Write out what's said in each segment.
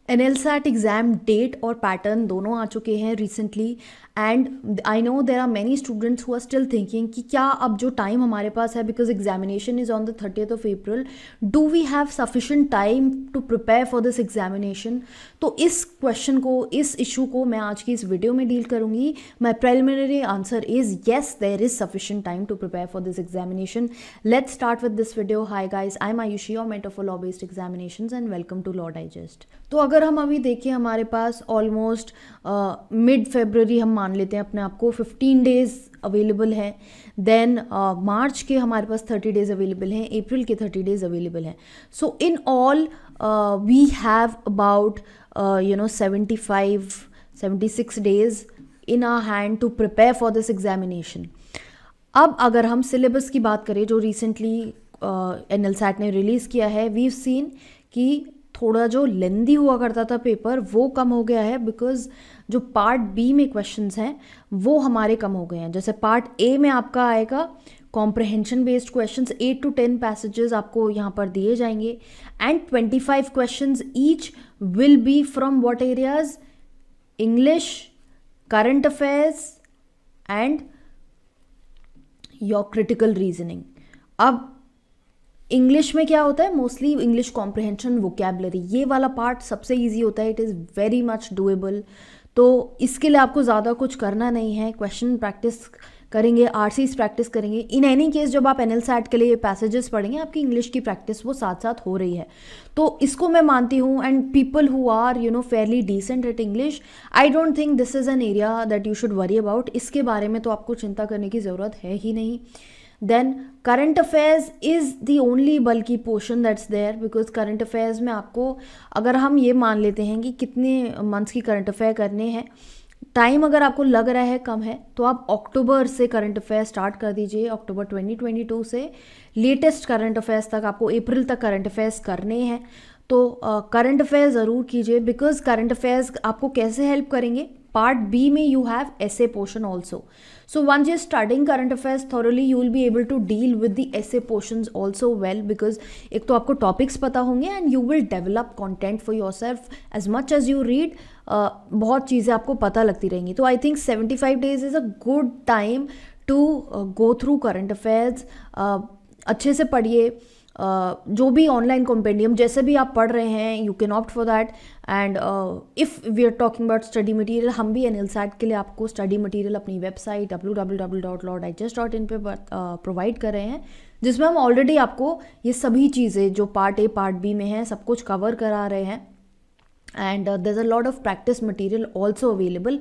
एनएलसैट exam date और pattern दोनों आ चुके हैं recently, and I know there are many students who are still thinking कि क्या अब जो टाइम हमारे पास है, because examination is on the 30th of April, do we have sufficient time to prepare for this examination. तो इस question को, इस इशू को मैं आज की इस वीडियो में डील करूँगी। My preliminary answer is yes, there is sufficient time to prepare for this examination. Let's start with this video. Hi guys, I am Ayushi, your mentor for law based examinations, and welcome to law digest. तो अगर हम अभी देखें, हमारे पास almost mid February हम मान लेते हैं अपने आप को, 15 डेज अवेलेबल हैं। देन मार्च के हमारे पास 30 डेज अवेलेबल हैं, अप्रैल के 30 डेज अवेलेबल हैं। So in all we have about 76 days in our hand to prepare for this examination. अब अगर हम सिलेबस की बात करें जो रिसेंटली एनएलसैट ने रिलीज़ किया है, वी सीन कि थोड़ा जो लेंदी हुआ करता था पेपर वो कम हो गया है, बिकॉज जो पार्ट बी में क्वेश्चंस हैं वो हमारे कम हो गए हैं। जैसे पार्ट ए में आपका आएगा comprehension based questions, 8 to 10 passages आपको यहाँ पर दिए जाएंगे, and 25 questions each will be from what areas, English, current affairs and your critical reasoning. अब इंग्लिश में क्या होता है, मोस्टली इंग्लिश कॉम्प्रहेंशन, वोकैबलरी, ये वाला पार्ट सबसे इजी होता है। It is very much doable. तो इसके लिए आपको ज़्यादा कुछ करना नहीं है, क्वेश्चन प्रैक्टिस करेंगे, आरसीज प्रैक्टिस करेंगे। इन एनी केस जब आप एनएलसैट के लिए पैसेजेस पढ़ेंगे, आपकी इंग्लिश की प्रैक्टिस वो साथ साथ हो रही है। तो इसको मैं मानती हूँ, and people who are fairly decent at English, I don't think this is an area that you should worry about. इसके बारे में तो आपको चिंता करने की ज़रूरत है ही नहीं। Then current affairs is the only bulky portion that's there, because current affairs में आपको, अगर हम ये मान लेते हैं कि कितने मंथ्स की करंट अफेयर करने हैं, टाइम अगर आपको लग रहा है कम है, तो आप अक्टूबर से करंट अफेयर स्टार्ट कर दीजिए। अक्टूबर 2022 से लेटेस्ट करंट अफेयर्स तक आपको अप्रैल तक करंट अफेयर्स करने हैं। तो करंट अफेयर्स ज़रूर कीजिए, बिकॉज करंट अफेयर्स आपको कैसे हेल्प करेंगे, पार्ट बी में you have essay portion also. So once you're studying current affairs thoroughly, you will be able to deal with the essay portions also well, because एक तो आपको topics पता होंगे and you will develop content for yourself as much as you read. बहुत चीज़ें आपको पता लगती रहेंगी। तो I think 75 days is a good time to go through current affairs. अच्छे से पढ़िए। जो भी ऑनलाइन कॉम्पेंडियम जैसे भी आप पढ़ रहे हैं, you can opt for that. And if we are talking about study material, हम भी एनएलसैट के लिए आपको स्टडी मटेरियल अपनी वेबसाइट www.lawdigest.in पे प्रोवाइड कर रहे हैं, जिसमें हम ऑलरेडी आपको ये सभी चीज़ें जो पार्ट ए पार्ट बी में हैं सब कुछ कवर करा रहे हैं। And there is a lot of practice material also available.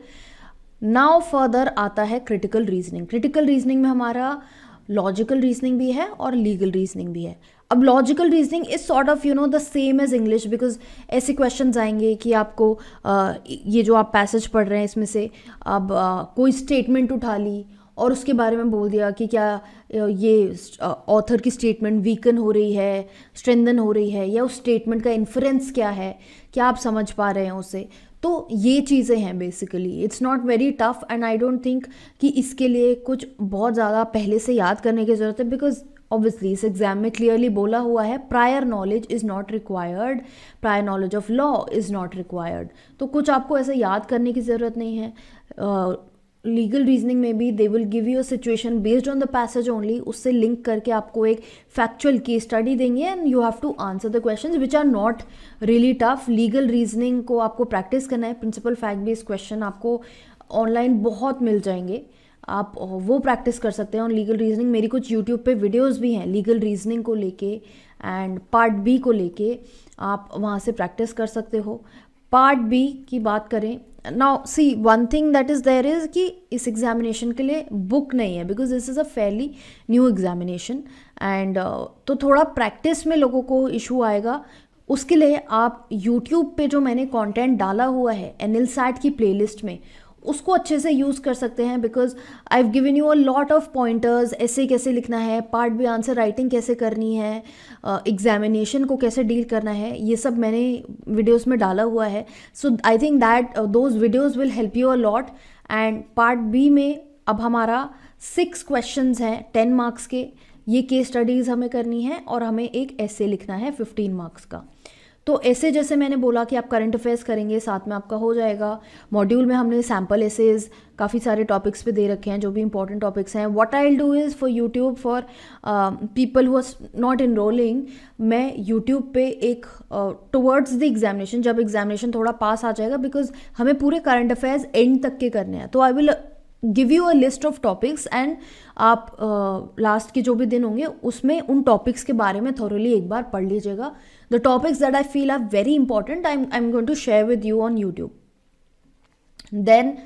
Now further आता है क्रिटिकल रीजनिंग। क्रिटिकल रीजनिंग में हमारा लॉजिकल रीजनिंग भी है और लीगल रीजनिंग भी है। अब logical reasoning is sort of the same as English, because ऐसे क्वेश्चंस आएंगे कि आपको ये जो आप पैसेज पढ़ रहे हैं इसमें से अब कोई स्टेटमेंट उठा ली और उसके बारे में बोल दिया कि क्या ये ऑथर की स्टेटमेंट वीकन हो रही है, स्ट्रेंथन हो रही है, या उस स्टेटमेंट का इन्फ्रेंस क्या है, क्या आप समझ पा रहे हैं उसे। तो ये चीज़ें हैं basically. It's not very tough, and I don't think कि इसके लिए कुछ बहुत ज़्यादा पहले से याद करने की ज़रूरत है, बिकॉज ऑब्वियसली इस एग्जाम में क्लियरली बोला हुआ है prior knowledge is not required, prior knowledge of law is not required. तो कुछ आपको ऐसे याद करने की ज़रूरत नहीं है। लीगल रीजनिंग में भी they will give you a situation based on the passage only, उससे लिंक करके आपको एक फैक्चुअल केस स्टडी देंगे, and you have to answer the questions which are not really tough. Legal reasoning को आपको practice करना है। प्रिंसिपल फैक्ट बेस्ड क्वेश्चन आपको ऑनलाइन बहुत मिल जाएंगे, आप वो प्रैक्टिस कर सकते हैं ऑन लीगल रीजनिंग। मेरी कुछ यूट्यूब पे वीडियोस भी हैं लीगल रीजनिंग को लेके एंड पार्ट बी को लेके, आप वहाँ से प्रैक्टिस कर सकते हो। पार्ट बी की बात करें, now see one thing that is there is कि इस एग्जामिनेशन के लिए बुक नहीं है, because this is a fairly new examination, and तो थोड़ा प्रैक्टिस में लोगों को इशू आएगा। उसके लिए आप यूट्यूब पे जो मैंने कंटेंट डाला हुआ है एनएलसैट की प्लेलिस्ट में, उसको अच्छे से यूज़ कर सकते हैं, because I have given you a lot of pointers, ऐसे कैसे लिखना है, पार्ट बी आंसर राइटिंग कैसे करनी है, एग्जामिनेशन को कैसे डील करना है, ये सब मैंने वीडियोस में डाला हुआ है। So I think that those videos will help you a lot. And part B में अब हमारा 6 क्वेश्चंस हैं 10 मार्क्स के। ये केस स्टडीज़ हमें करनी है और हमें एक ऐसे लिखना है 15 मार्क्स का। तो ऐसे जैसे मैंने बोला कि आप करंट अफेयर्स करेंगे, साथ में आपका हो जाएगा। मॉड्यूल में हमने सैम्पल एसेज काफ़ी सारे टॉपिक्स पे दे रखे हैं जो भी इंपॉर्टेंट टॉपिक्स हैं। What I will do is for YouTube for people who are not enrolling, मैं यूट्यूब पे एक टुवर्ड्स द एग्जामिनेशन, जब एग्जामिनेशन थोड़ा पास आ जाएगा, बिकॉज हमें पूरे करंट अफेयर्स एंड तक के करने हैं, तो I will give you a list of topics and आप लास्ट के जो भी दिन होंगे उसमें उन टॉपिक्स के बारे में थोरली एक बार पढ़ लीजिएगा। The topics that I feel are very important I am going to share with you on YouTube. Then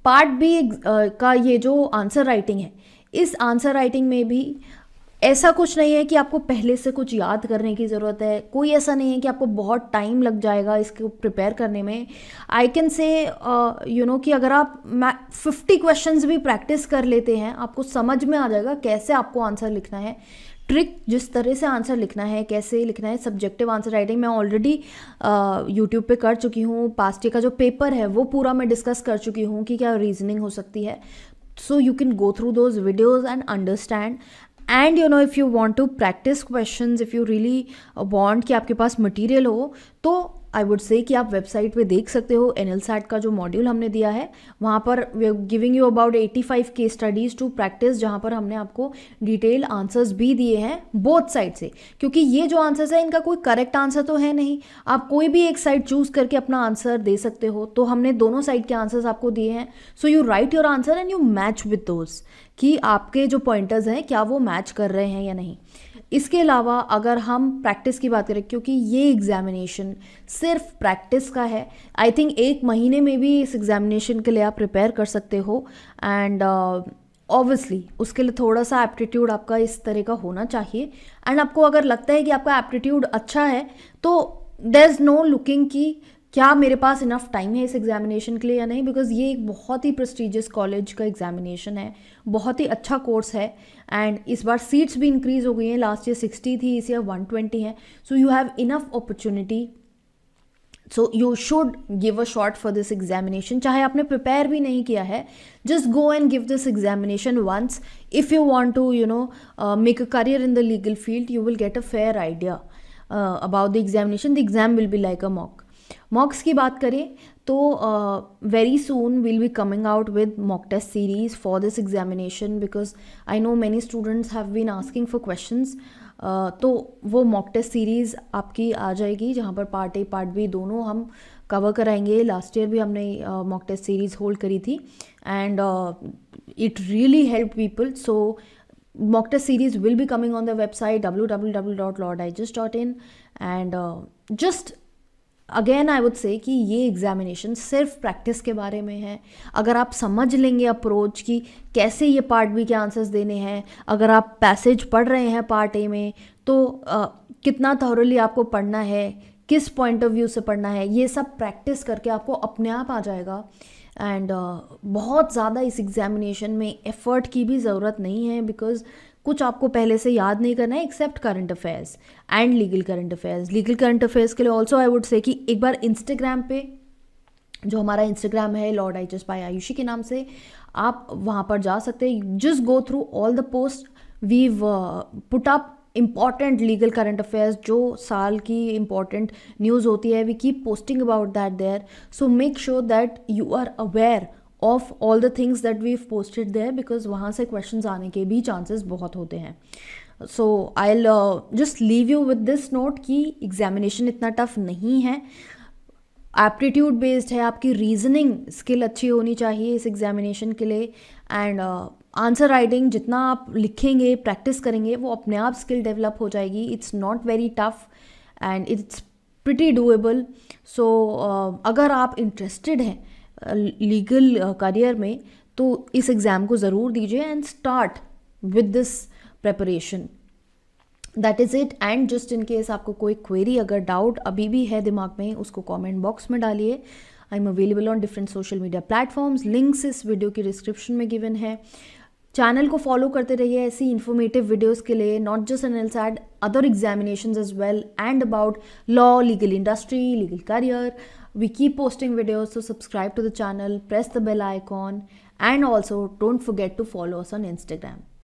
part B का ये जो आंसर राइटिंग है, इस आंसर राइटिंग में भी ऐसा कुछ नहीं है कि आपको पहले से कुछ याद करने की ज़रूरत है, कोई ऐसा नहीं है कि आपको बहुत टाइम लग जाएगा इसको प्रिपेयर करने में। आई कैन से कि अगर आप 50 क्वेश्चंस भी प्रैक्टिस कर लेते हैं, आपको समझ में आ जाएगा कैसे आपको आंसर लिखना है, ट्रिक जिस तरह से आंसर लिखना है, कैसे लिखना है। सब्जेक्टिव आंसर राइटिंग मैं ऑलरेडी यूट्यूब पे कर चुकी हूँ, पास्ट ईयर का जो पेपर है वो पूरा मैं डिस्कस कर चुकी हूँ कि क्या रीजनिंग हो सकती है। So you can go through those videos and understand. And if you want to practice questions, if you really want कि आपके पास मटेरियल हो, तो आई वुड से कि आप वेबसाइट पे देख सकते हो NLSAT का जो मॉड्यूल हमने दिया है, वहाँ पर we are giving you about 85 case studies to practice, जहाँ पर हमने आपको डिटेल आंसर्स भी दिए हैं बोथ साइड से, क्योंकि ये जो आंसर्स है इनका कोई करेक्ट आंसर तो है नहीं, आप कोई भी एक साइड चूज़ करके अपना आंसर दे सकते हो, तो हमने दोनों साइड के आंसर्स आपको दिए हैं। So you right your answer and you match with those, कि आपके जो पॉइंटर्स हैं क्या वो मैच कर रहे हैं या नहीं। इसके अलावा अगर हम प्रैक्टिस की बात करें, क्योंकि ये एग्जामिनेशन सिर्फ प्रैक्टिस का है, आई थिंक 1 महीने में भी इस एग्जामिनेशन के लिए आप प्रिपेयर कर सकते हो। एंड ऑब्वियसली उसके लिए थोड़ा सा एप्टीट्यूड आपका इस तरह का होना चाहिए। एंड आपको अगर लगता है कि आपका एप्टीट्यूड अच्छा है, तो देयर इज़ नो लुकिंग कि क्या मेरे पास इनफ टाइम है इस एग्जामिनेशन के लिए या नहीं, बिकॉज ये एक बहुत ही प्रेस्टीजियस कॉलेज का एग्जामिनेशन है, बहुत ही अच्छा कोर्स है। एंड इस बार सीट्स भी इंक्रीज हो गई हैं, लास्ट ईयर 60 थी, इस ईयर 120 है। So you have enough opportunity, so you should give a shot for this examination. चाहे आपने प्रिपेयर भी नहीं किया है, just go and give this examination once. If you want to make a career in the legal field, you will get a fair idea about the examination. The exam will be like a mocks की बात करें तो very soon will be coming out with mock test series for this examination, because I know many students have been asking for questions. तो वो mock test series आपकी आ जाएगी, जहाँ पर पार्ट ए पार्ट बी दोनों हम कवर कराएंगे। Last year भी हमने मॉक टेस्ट सीरीज़ होल्ड करी थी and it really help people. So mock test series will be coming on the website www.lawdigest.in and just again I would say कि ये examination सिर्फ प्रैक्टिस के बारे में है। अगर आप समझ लेंगे अप्रोच कि कैसे ये पार्ट बी के आंसर्स देने हैं, अगर आप पैसेज पढ़ रहे हैं पार्ट ए में, तो कितना थॉरली आपको पढ़ना है, किस पॉइंट ऑफ व्यू से पढ़ना है, ये सब प्रैक्टिस करके आपको अपने आप आ जाएगा। एंड बहुत ज़्यादा इस एग्जामिनेशन में एफ़र्ट की भी ज़रूरत नहीं है, बिकॉज कुछ आपको पहले से याद नहीं करना है except current affairs and legal current affairs. Legal current affairs के लिए ऑल्सो आई वुड से कि एक बार इंस्टाग्राम पे, जो हमारा इंस्टाग्राम है लॉ डाइजेस्ट बाय आयुषी के नाम से, आप वहाँ पर जा सकते हैं। Just go through all the post, we've put up important legal current affairs, जो साल की इम्पॉर्टेंट न्यूज़ होती है, we keep posting about that there. So make sure that you are aware of all the things that we've posted there, because वहाँ से questions आने के भी chances बहुत होते हैं। So I'll just leave you with this note कि examination इतना tough नहीं है, aptitude based है, आपकी reasoning skill अच्छी होनी चाहिए इस examination के लिए, and आंसर राइटिंग जितना आप लिखेंगे प्रैक्टिस करेंगे वो अपने आप स्किल डेवलप हो जाएगी। It's not very tough and it's pretty doable. So अगर आप इंटरेस्टेड हैं लीगल करियर में, तो इस एग्ज़ाम को ज़रूर दीजिए and start with this preparation. That is it. And just in case आपको कोई क्वेरी अगर डाउट अभी भी है दिमाग में, उसको कमेंट बॉक्स में डालिए। I am available on different social media platforms, links इस वीडियो की डिस्क्रिप्शन में गिवन है। चैनल को फॉलो करते रहिए ऐसी इन्फॉर्मेटिव वीडियोस के लिए, not just NLSAT, other examinations as well and about law, legal industry, legal career. We keep posting videos, so subscribe to the channel, press the bell icon, and also don't forget to follow us on Instagram.